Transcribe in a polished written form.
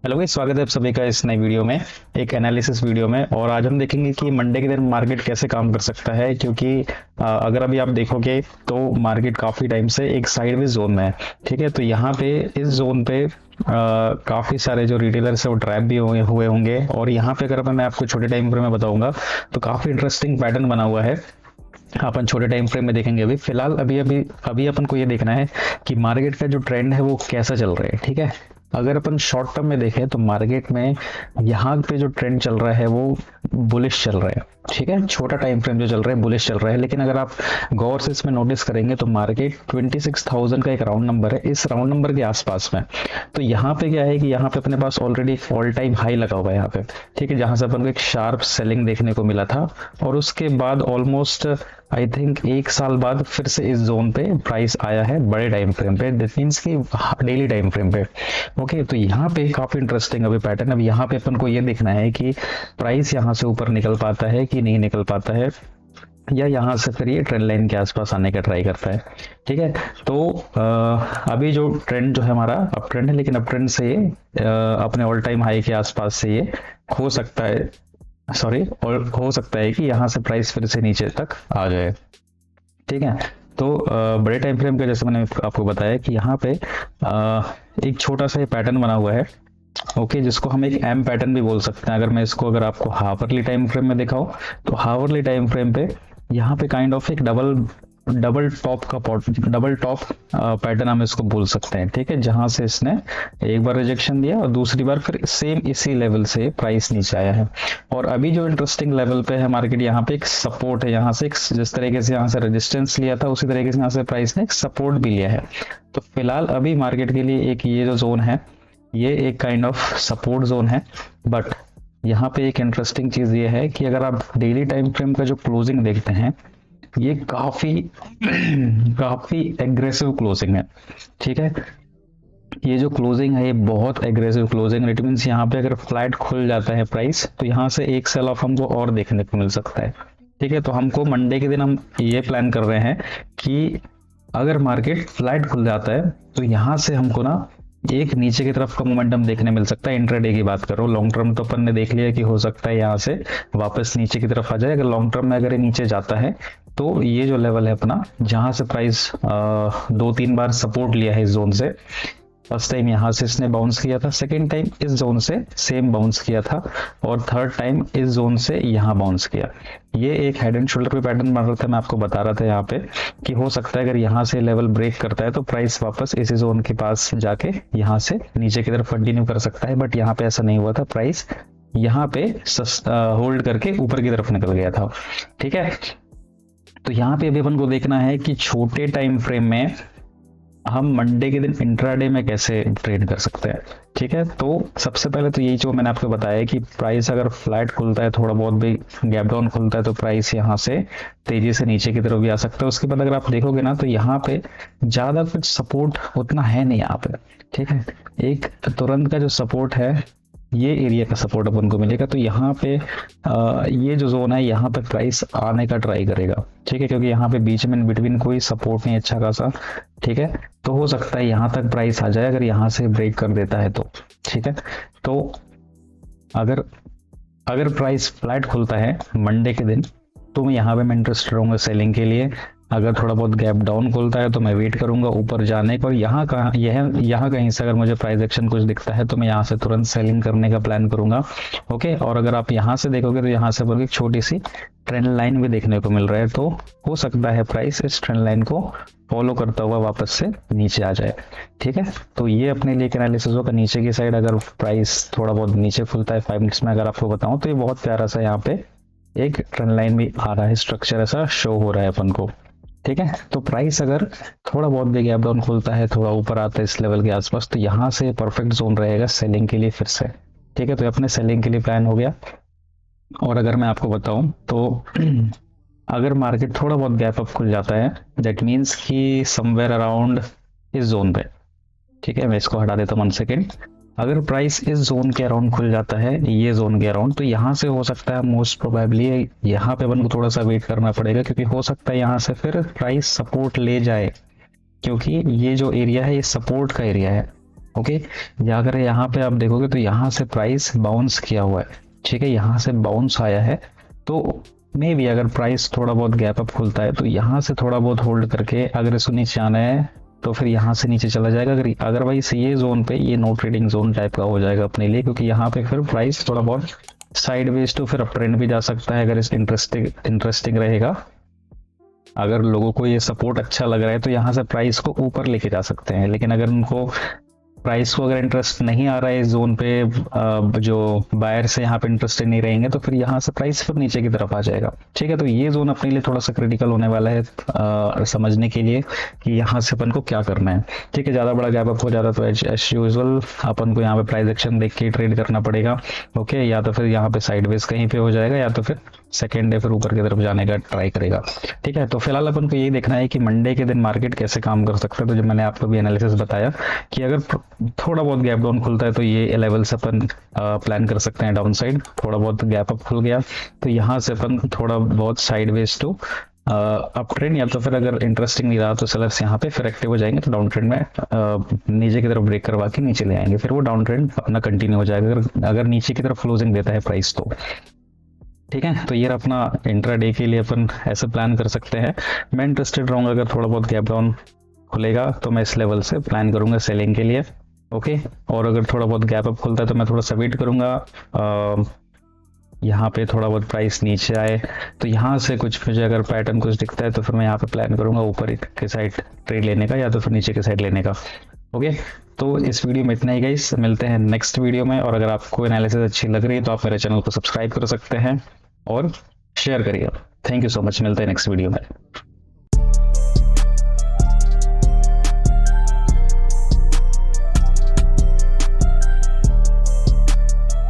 Hello भाई, स्वागत है आप सभी का इस नई वीडियो में, एक एनालिसिस वीडियो में। और आज हम देखेंगे कि मंडे के दिन मार्केट कैसे काम कर सकता है, क्योंकि अगर अभी आप देखोगे तो मार्केट काफी टाइम से एक साइडवेज जोन में है। ठीक है, तो यहाँ पे इस जोन पे काफी सारे जो रिटेलर्स है वो ट्रैप भी हुए होंगे। और यहाँ पे अगर मैं आपको छोटे टाइम फ्रेम में बताऊंगा तो काफी इंटरेस्टिंग पैटर्न बना हुआ है। अपन छोटे टाइम फ्रेम में देखेंगे। अभी फिलहाल अभी अभी अभी अपन को ये देखना है कि मार्केट का जो ट्रेंड है वो कैसा चल रहा है। ठीक है, अगर अपन शॉर्ट टर्म में देखें तो मार्केट में यहाँ पे जो ट्रेंड चल रहा है वो बुलिश चल रहा है। ठीक है, छोटा टाइम फ्रेम जो चल रहा है बुलिश चल रहा है। लेकिन अगर आप गौर से इसमें नोटिस करेंगे तो मार्केट 26,000 का एक राउंड नंबर है, इस राउंड नंबर के आसपास में। तो यहाँ पे क्या है कि यहाँ पे अपने पास ऑलरेडी ऑल टाइम हाई लगा हुआ है यहाँ पे। ठीक है, जहां से अपन को एक शार्प सेलिंग देखने को मिला था और उसके बाद ऑलमोस्ट आई थिंक एक साल बाद फिर से इस जोन पे प्राइस आया है बड़े टाइम फ्रेम पे, दैट मींस कि डेली टाइम फ्रेम पे। ओके, तो यहाँ पे काफी इंटरेस्टिंग अभी पैटर्न। अब यहाँ पे अपन को ये देखना है कि प्राइस यहाँ से ऊपर निकल पाता है कि नहीं निकल पाता है, या यहाँ से फिर ये ट्रेंड लाइन के आसपास आने का ट्राई करता है। ठीक है, तो अभी जो ट्रेंड जो है हमारा अप ट्रेंड है, लेकिन अप ट्रेंड से ये अपने ऑल टाइम हाई के आसपास से ये हो सकता है, सॉरी, और हो सकता है कि यहाँ से प्राइस फिर से नीचे तक आ जाए। ठीक है, तो बड़े टाइम फ्रेम का जैसे मैंने आपको बताया कि यहाँ पे एक छोटा सा ये पैटर्न बना हुआ है। ओके, जिसको हम एक एम पैटर्न भी बोल सकते हैं। अगर आपको हावरली टाइम फ्रेम में दिखाओ तो हावरली टाइम फ्रेम पे यहाँ पे काइंड ऑफ एक डबल टॉप पैटर्न हम इसको बोल सकते हैं। ठीक है, जहां से इसने एक बार रिजेक्शन दिया और दूसरी बार फिर सेम इसी लेवल से प्राइस नीचे आया है। और अभी जो इंटरेस्टिंग लेवल पे है मार्केट, यहाँ पे एक सपोर्ट है, यहाँ से एक जिस तरीके से यहाँ से रेजिस्टेंस लिया था उसी तरीके से यहाँ से प्राइस ने एक सपोर्ट भी लिया है। तो फिलहाल अभी मार्केट के लिए एक ये जो जोन है ये एक काइंड ऑफ सपोर्ट जोन है। बट यहाँ पे एक इंटरेस्टिंग चीज ये है कि अगर आप डेली टाइम फ्रेम का जो क्लोजिंग देखते हैं ये काफी काफी एग्रेसिव क्लोजिंग है। ठीक है, ये जो क्लोजिंग है ये बहुत एग्रेसिव क्लोजिंग। इट मींस यहाँ पे अगर फ्लैट खुल जाता है प्राइस तो यहाँ से एक सेल ऑफ हमको और देखने को मिल सकता है। ठीक है, तो हमको मंडे के दिन हम ये प्लान कर रहे हैं कि अगर मार्केट फ्लैट खुल जाता है तो यहाँ से हमको ना एक नीचे की तरफ का मोमेंटम देखने मिल सकता है। इंट्राडे की बात करो, लॉन्ग टर्म तो अपन ने देख लिया कि हो सकता है यहाँ से वापस नीचे की तरफ आ जाए। अगर लॉन्ग टर्म में अगर ये नीचे जाता है तो ये जो लेवल है अपना, जहां से प्राइस 2-3 बार सपोर्ट लिया है इस जोन से। फर्स्ट टाइम यहाँ से इसने बाउंस किया था, सेकेंड टाइम इस जोन से सेम बाउंस किया था, और थर्ड टाइम इस जोन से यहाँ बाउंस किया। ये एक हेड एंड शोल्डर पे पैटर्न बन रहा था। मैं आपको बता रहा था यहाँ पे कि हो सकता है अगर यहाँ से लेवल ब्रेक करता है तो प्राइस वापस इसी जोन के पास जाके यहाँ से नीचे की तरफ कंटिन्यू कर सकता है। बट यहाँ पे ऐसा नहीं हुआ था, प्राइस यहाँ पे होल्ड करके ऊपर की तरफ निकल गया था। ठीक है, तो यहाँ पे अभी अपन को देखना है कि छोटे टाइम फ्रेम में हम मंडे के दिन इंट्राडे में कैसे ट्रेड कर सकते हैं। ठीक है, तो सबसे पहले तो यही जो मैंने आपको बताया कि प्राइस अगर फ्लैट खुलता है, थोड़ा बहुत भी गैप डाउन खुलता है, तो प्राइस यहाँ से तेजी से नीचे की तरफ भी आ सकता है। उसके बाद अगर आप देखोगे ना तो यहाँ पे ज्यादा कुछ सपोर्ट उतना है नहीं यहाँ पे। ठीक है, एक तुरंत का जो सपोर्ट है ये एरिया का सपोर्ट अपन को मिलेगा। तो यहाँ पे ये जो जोन है यहाँ पे प्राइस आने का ट्राई करेगा। ठीक है, क्योंकि यहाँ पे बीच में बिटवीन कोई सपोर्ट नहीं अच्छा खासा। ठीक है, तो हो सकता है यहाँ तक प्राइस आ जाए अगर यहाँ से ब्रेक कर देता है तो। ठीक है, तो अगर अगर प्राइस फ्लैट खुलता है मंडे के दिन तो मैं यहाँ पे मैं इंटरेस्टेड रहूंगा सेलिंग के लिए। अगर थोड़ा बहुत गैप डाउन खुलता है तो मैं वेट करूंगा ऊपर जाने का, और यहाँ कहीं से अगर मुझे प्राइस एक्शन कुछ दिखता है तो मैं यहाँ से तुरंत सेलिंग करने का प्लान करूंगा। ओके, और अगर आप यहाँ से देखोगे तो यहाँ से एक छोटी सी ट्रेंड लाइन भी देखने को मिल रहा है, तो हो सकता है प्राइस इस ट्रेंड लाइन को फॉलो करता हुआ वापस से नीचे आ जाए। ठीक है, तो ये अपने लिए एनालिसिस होगा। नीचे की साइड अगर प्राइस थोड़ा बहुत नीचे खुलता है 5 मिनट्स में, अगर आपको बताऊं तो ये बहुत प्यारा सा यहाँ पे एक ट्रेंड लाइन भी आ रहा है, स्ट्रक्चर ऐसा शो हो रहा है अपन को। ठीक है, तो प्राइस अगर थोड़ा बहुत भी गैप डाउन खुलता है, थोड़ा ऊपर आता है इस लेवल के आसपास, तो यहाँ से परफेक्ट जोन रहेगा सेलिंग के लिए फिर से। ठीक है, तो अपने सेलिंग के लिए प्लान हो गया। और अगर मैं आपको बताऊं तो अगर मार्केट थोड़ा बहुत गैप अप खुल जाता है, दैट मीन्स कि समवेयर अराउंड इस जोन पे। ठीक है, मैं इसको हटा देता हूँ 1 सेकेंड। अगर प्राइस इस जोन के अराउंड खुल जाता है, ये जोन के अराउंड, तो यहाँ से हो सकता है मोस्ट प्रोबेबली यहाँ पे अपन को थोड़ा सा वेट करना पड़ेगा, क्योंकि हो सकता है यहाँ से फिर प्राइस सपोर्ट ले जाए, क्योंकि ये जो एरिया है ये सपोर्ट का एरिया है। ओके। या अगर यहाँ पे आप देखोगे तो यहाँ से प्राइस बाउंस किया हुआ है, ठीक है, यहाँ से बाउंस आया है। तो मे भी अगर प्राइस थोड़ा बहुत गैप अप खुलता है तो यहाँ से थोड़ा बहुत होल्ड करके अगर इसको नीचे आना है तो फिर यहाँ से नीचे चला जाएगा। अगर अदरवाइज ये जोन पे ये नो ट्रेडिंग जोन टाइप का हो जाएगा अपने लिए, क्योंकि यहाँ पे फिर प्राइस थोड़ा बहुत साइडवेज तो फिर अप ट्रेंड भी जा सकता है अगर इस इंटरेस्टिंग रहेगा। अगर लोगों को ये सपोर्ट अच्छा लग रहा है तो यहाँ से प्राइस को ऊपर लेके जा सकते हैं। लेकिन अगर उनको प्राइस को अगर इंटरेस्ट नहीं आ रहा है इस जोन पे, जो बायर से यहाँ पे इंटरेस्टेड नहीं रहेंगे, तो फिर यहाँ से प्राइस फिर नीचे की तरफ आ जाएगा। ठीक है, तो ये जोन अपने लिए थोड़ा सा क्रिटिकल होने वाला है समझने के लिए कि यहाँ से अपन को क्या करना है। ठीक है, ज़्यादा बड़ा गैप अप हो जाता तो एज यूजुअल अपन को यहाँ पे प्राइस एक्शन देख के ट्रेड करना पड़ेगा। ओके, या तो फिर यहाँ पे साइडवेज कहीं पे हो जाएगा, या तो फिर सेकेंड डे फिर ऊपर की तरफ जाने का ट्राई करेगा। ठीक है, तो फिलहाल अपन को यही देखना है कि मंडे के दिन मार्केट कैसे काम कर सकता है। तो जो मैंने आपको भी एनालिसिस बताया कि अगर थोड़ा बहुत गैप डाउन खुलता है तो ये लेवल से अपन प्लान कर सकते हैं डाउन साइड। थोड़ा बहुत गैप अप खुल गया तो यहाँ से अपन थोड़ा बहुत साइडवेज टू अप ट्रेंड, या तो फिर अगर इंटरेस्टिंग नहीं रहा तो सेलर्स यहाँ पे फिर एक्टिव हो जाएंगे, तो डाउन ट्रेंड में नीचे की तरफ ब्रेक करवा के नीचे ले आएंगे, फिर वो डाउन ट्रेंड अपना कंटिन्यू हो जाएगा अगर नीचे की तरफ क्लोजिंग देता है प्राइस तो। ठीक है, तो ये अपना इंट्राडे के लिए अपन ऐसे प्लान कर सकते हैं। मैं इंटरेस्टेड रहूंगा अगर थोड़ा बहुत गैप डाउन खुलेगा तो मैं इस लेवल से प्लान करूंगा सेलिंग के लिए। ओके, और अगर थोड़ा बहुत गैप अप खुलता है तो मैं थोड़ा सा वेट करूंगा, यहाँ पे थोड़ा बहुत प्राइस नीचे आए तो यहाँ से कुछ मुझे अगर पैटर्न कुछ दिखता है तो फिर मैं यहाँ पे प्लान करूंगा ऊपर के साइड ट्रेड लेने का, या तो फिर नीचे के साइड लेने का। ओके, तो इस वीडियो में इतना ही गाइस, मिलते हैं नेक्स्ट वीडियो में। और अगर आपको एनालिसिस अच्छी लग रही है तो आप मेरे चैनल को सब्सक्राइब कर सकते हैं और शेयर करिए। थैंक यू सो मच, मिलते हैं नेक्स्ट वीडियो में।